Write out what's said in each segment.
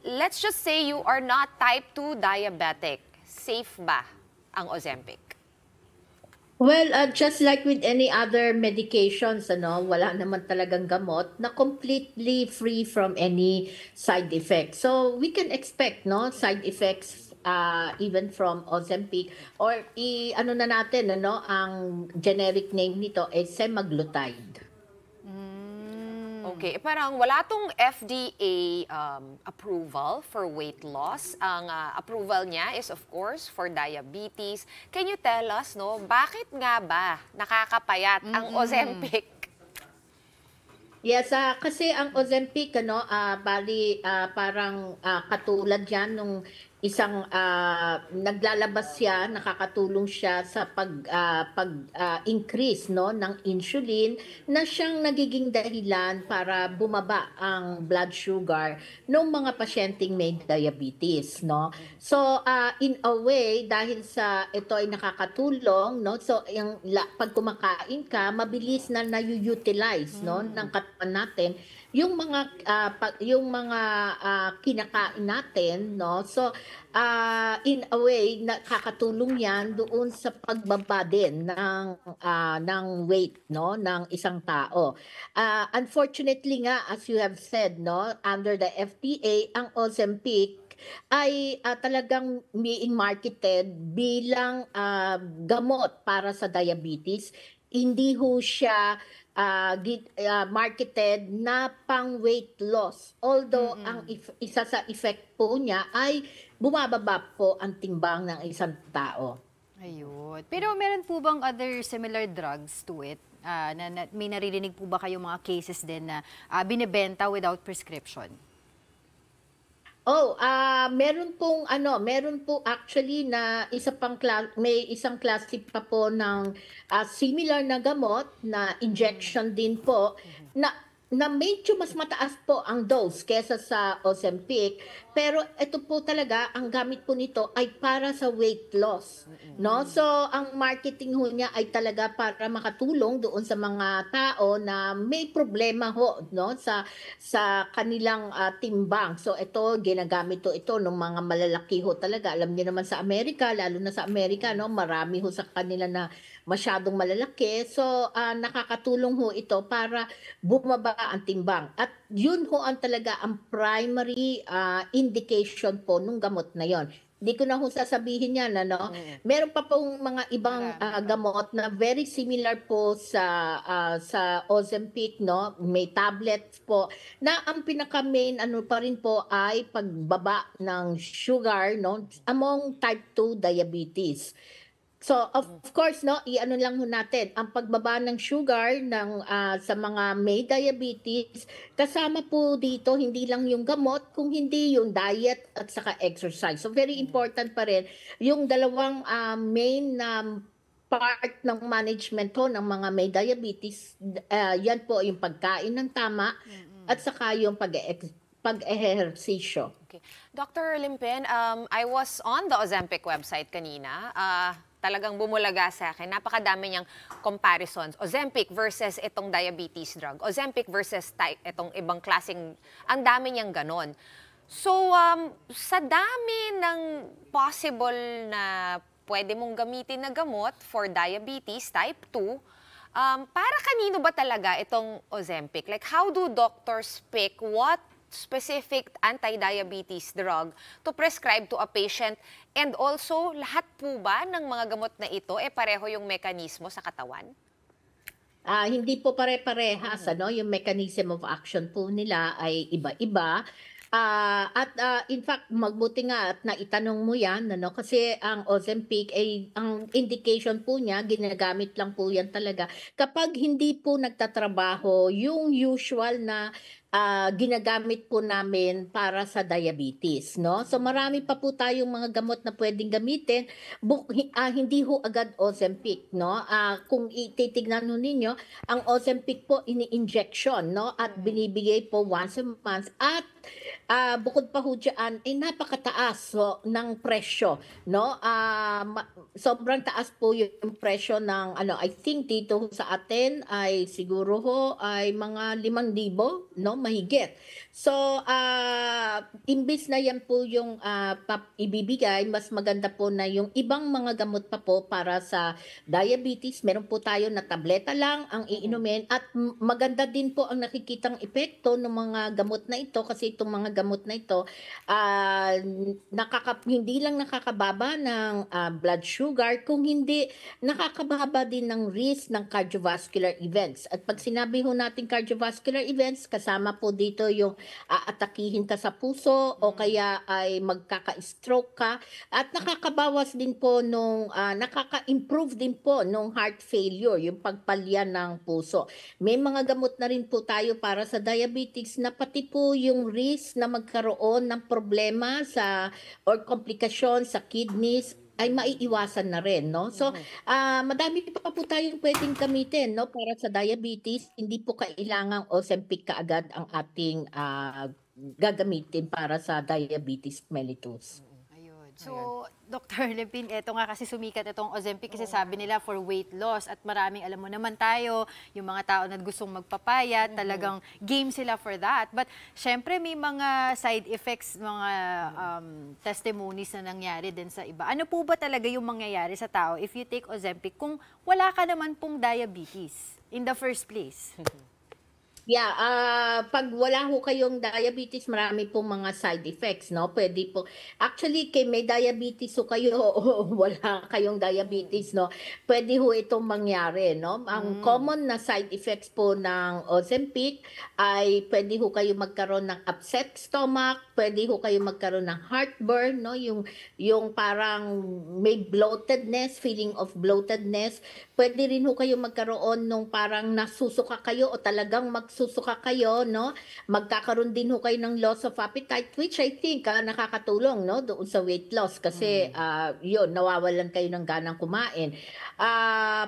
let's just say you are not type 2 diabetic. Safe ba ang Ozempic? Well, just like with any other medications, wala naman talagang gamot na completely free from any side effects. So we can expect, side effects even from Ozempic or ano na natin, ang generic name nito is semaglutide. Okay, parang wala tong FDA approval for weight loss. Ang approval niya is of course for diabetes. Can you tell us, bakit nga ba nakakapayat ang Ozempic? Yes, kasi ang Ozempic bali parang katulad 'yan nung isang naglalabas siya, nakakatulong siya sa increase ng insulin na siyang nagiging dahilan para bumaba ang blood sugar ng mga pasyenteng may diabetes, no. So in a way dahil sa ito ay nakakatulong, no. So pag kumakain ka, mabilis na na-utilize ng katawan natin yung mga kinakain natin, no. So in a way nakakatulong 'yan doon sa pagbaba din ng weight, no, ng isang tao. Unfortunately nga, as you have said, no, under the FDA ang Ozempic ay talagang being marketed bilang gamot para sa diabetes. Hindi ho siya marketed na pang weight loss. Although ang isa sa effect po niya ay bumababa po ang timbang ng isang tao. Ayun. Pero meron po bang other similar drugs to it? May naririnig po ba kayong mga cases din na binebenta without prescription? Meron po actually na may isang klase pa po ng similar na gamot na injection din po na medyo mas mataas po ang dose kesa sa Ozempic, pero ito po talaga ang gamit po nito ay para sa weight loss, no? So ang marketing ho niya ay talaga para makatulong doon sa mga tao na may problema ho, no, sa kanilang timbang. So ito ginagamit ito ng mga malalaki ho talaga. Alam niyo naman sa Amerika, lalo na sa Amerika, no, marami ho sa kanila na masyadong malalaki. So nakakatulong ho ito para bumaba ang timbang. At yun ho ang talaga ang primary indication po nung gamot na yon. Hindi ko na ho sasabihin yan, Meron pa pong mga ibang gamot na very similar po sa Ozempic, no? May tablets po na ang pinaka-main pa rin po ay pagbaba ng sugar, no, among type 2 diabetes. So of course, no, iano lang ho natin ang pagbaba ng sugar sa mga may diabetes, kasama po dito hindi lang yung gamot kung hindi yung diet at saka exercise. So very important pa rin yung dalawang main part ng management ng mga may diabetes. Yan po yung pagkain ng tama at saka yung pag-ehersisyo. Okay. Dr. Limpin, I was on the Ozempic website kanina. Talagang bumulaga sa akin. Napakadami niyang comparisons. Ozempic versus itong diabetes drug. Ozempic versus itong ibang klaseng, ang dami niyang ganon. So, sa dami ng possible na pwede mong gamitin na gamot for diabetes type 2, para kanino ba talaga itong Ozempic? Like, how do doctors pick what specific anti-diabetes drug to prescribe to a patient, and also lahat po ba ng mga gamot na ito pareho yung mekanismo sa katawan? Hindi po pare-parehas, yung mechanism of action po nila ay iba-iba. In fact, magbuti nga at naitanong mo yan, kasi ang Ozempic ay ang indication po niya, ginagamit lang po yan talaga kapag hindi po nagtatrabaho yung usual na ginagamit po namin para sa diabetes, no? So marami pa po tayong mga gamot na pwedeng gamitin, hindi ho agad Ozempic, no? Kung ititignan ho ninyo, ang Ozempic po ini-injection, no? At binibigay po once a month, at bukod pa ho dyan, napakataas ng presyo, no? Sobrang taas po yung presyo ng, I think dito sa atin ay siguro ho ay mga 5,000, no? mahigit. So, imbis na yan po yung ibibigay, mas maganda po na yung ibang mga gamot pa po para sa diabetes. Meron po tayo na tableta lang ang iinumin at maganda din po ang nakikitang epekto ng mga gamot na ito kasi itong mga gamot na ito hindi lang nakakababa ng blood sugar, kung hindi nakakababa din ng risk ng cardiovascular events. At pag sinabi ho natin cardiovascular events, kasama po dito yung aatakihin ka sa puso o kaya ay magkaka-stroke ka at nakakabawas din po nakaka-improve din po nung heart failure, yung pagpalya ng puso. May mga gamot na rin po tayo para sa diabetes na pati po yung risk na magkaroon ng problema or komplikasyon sa kidneys ay maiiwasan na rin, no? So, madami pa po tayong pwedeng gamitin, no, para sa diabetes. Hindi po kailangang Ozempic kaagad ang ating gagamitin para sa diabetes mellitus. Ayun. So, Dr. Limpin, eto nga kasi sumikat itong Ozempic kasi sabi nila for weight loss at maraming, alam mo naman tayo, yung mga tao na gustong magpapayat, talagang game sila for that. But syempre may mga side effects, mga testimonies na nangyari din sa iba. Ano po ba talaga yung mangyayari sa tao if you take Ozempic kung wala ka naman pong diabetes in the first place? Yeah, pag wala ho kayong diabetes, marami pong mga side effects, no? Pwede po. Actually, may diabetes ho kayo o wala kayong diabetes, no? Pwede ho itong mangyari, no? Ang common na side effects po ng Ozempic ay pwede ho kayo magkaroon ng upset stomach, pwede ho kayo magkaroon ng heartburn, no? Yung parang may bloatedness, feeling of bloatedness. Pwede rin ho kayo magkaroon nung parang nasusuka kayo o talagang magsusuka kayo, no? Magkakaroon din ho kayo ng loss of appetite, which I think nakakatulong, no, doon sa weight loss kasi yun, nawawalan kayo ng ganang kumain.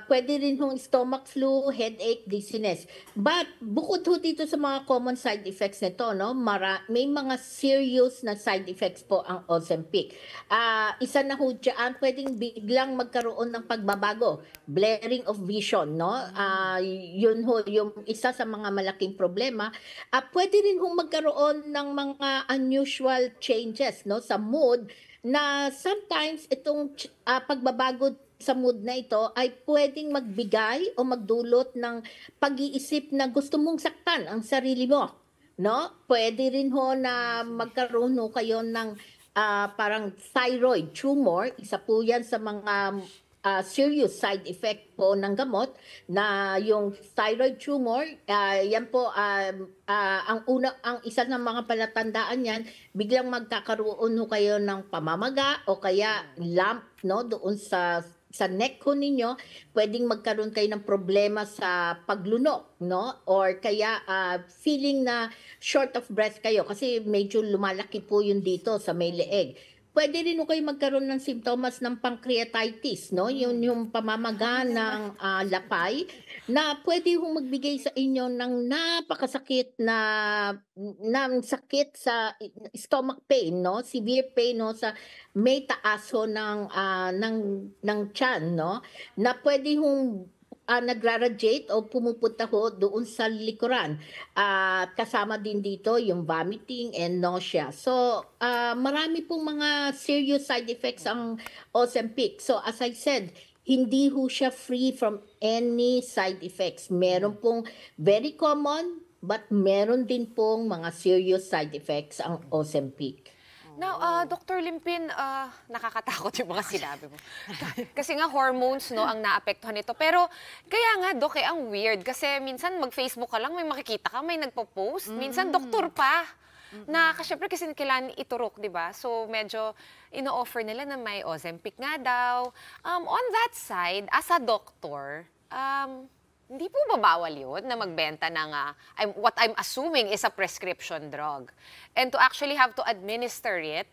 Pwede rin hong stomach flu, headache, dizziness. But bukod ho dito sa mga common side effects nito, no, may mga serious na side effects po ang Ozempic. Isa na ho dyan, pwedeng biglang magkaroon ng pagbabago, blaring of vision, no? Yun ho, yung isa sa mga malaking problema. Pwede rin hong magkaroon ng mga unusual changes, no, sa mood na sometimes itong pagbabago sa mood na ito ay pwedeng magbigay o magdulot ng pag-iisip na gusto mong saktan ang sarili mo, no? Pwede rin ho na magkaroon ho kayo ng parang thyroid tumor. Isa po yan sa mga serious side effect po ng gamot na yung thyroid tumor. Yan po ang isa ng mga palatandaan yan, biglang magkakaroon ho kayo ng pamamaga o kaya lump, no, doon sa neck ko ninyo, pwedeng magkaroon kayo ng problema sa paglunok, no? Or kaya feeling na short of breath kayo kasi medyo lumalaki po yun dito sa may leeg. Pwede rin kayo magkaroon ng simptomas ng pancreatitis, no? Yung pamamaga ng lapay na pwede hong magbigay sa inyo ng napakasakit ng sakit sa stomach pain, no? Severe pain, no, sa may taas ho ng tiyan, no? Na pwede hong nagraradiate o pumupunta ho doon sa likuran. Kasama din dito yung vomiting and nausea. So, marami pong mga serious side effects ang Ozempic. So, as I said, hindi ho siya free from any side effects. Meron pong very common, but meron din pong mga serious side effects ang Ozempic. Now, Dr. Limpin, nakakatakot yung mga sinabi mo. Kasi nga hormones, no, ang naapektuhan nito. Pero kaya nga, Doc, ang weird. Kasi minsan mag-Facebook ka lang, may makikita ka, may nagpo-post. Minsan doktor pa. Na syempre kasi kailangan iturok, di ba? So medyo ino-offer nila na may Ozempic nga daw. On that side, as a doctor, hindi po ba bawal yun na magbenta ng what I'm assuming is a prescription drug? And to actually have to administer it,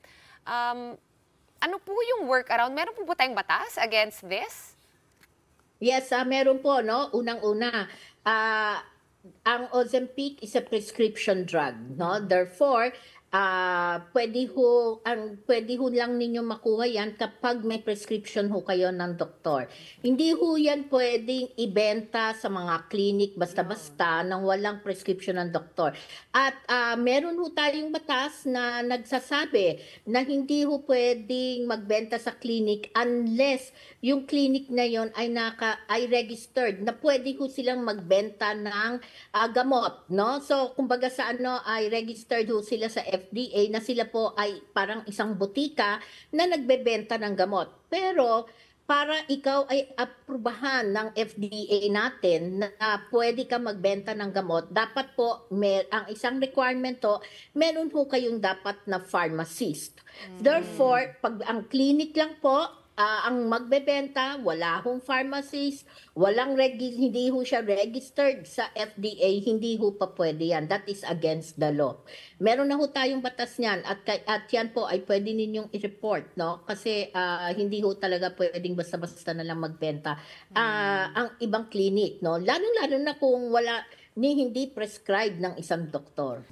ano po yung workaround? Meron po ba tayong batas against this? Yes, meron po, no? Unang-una, ang Ozempic is a prescription drug, no? Therefore, pwede ho lang ninyo makuha yan kapag may prescription ho kayo ng doktor. Hindi ho yan pwedeng ibenta sa mga clinic basta-basta nang walang prescription ng doktor. At meron ho tayong batas na nagsasabi na hindi ho pwedeng magbenta sa clinic unless yung clinic na yon ay registered na pwede ho silang magbenta ng gamot, no? So kumbaga sa ay registered ho sila sa FDA na sila po ay parang isang butika na nagbebenta ng gamot. Pero para ikaw ay aprubahan ng FDA natin na pwede ka magbenta ng gamot, dapat po ang isang requirement to, meron po kayong dapat na pharmacist. Therefore, pag ang clinic lang po ang magbebenta, wala hong pharmacist, hindi ho siya registered sa FDA, hindi ho pa pwede yan. That is against the law. Meron na ho tayong batas niyan at yan po ay pwede ninyong i-report, no? Kasi hindi ho talaga pwedeng basta-basta na lang magbenta ang ibang clinic, no? Lalo-lalo na kung hindi prescribed ng isang doktor.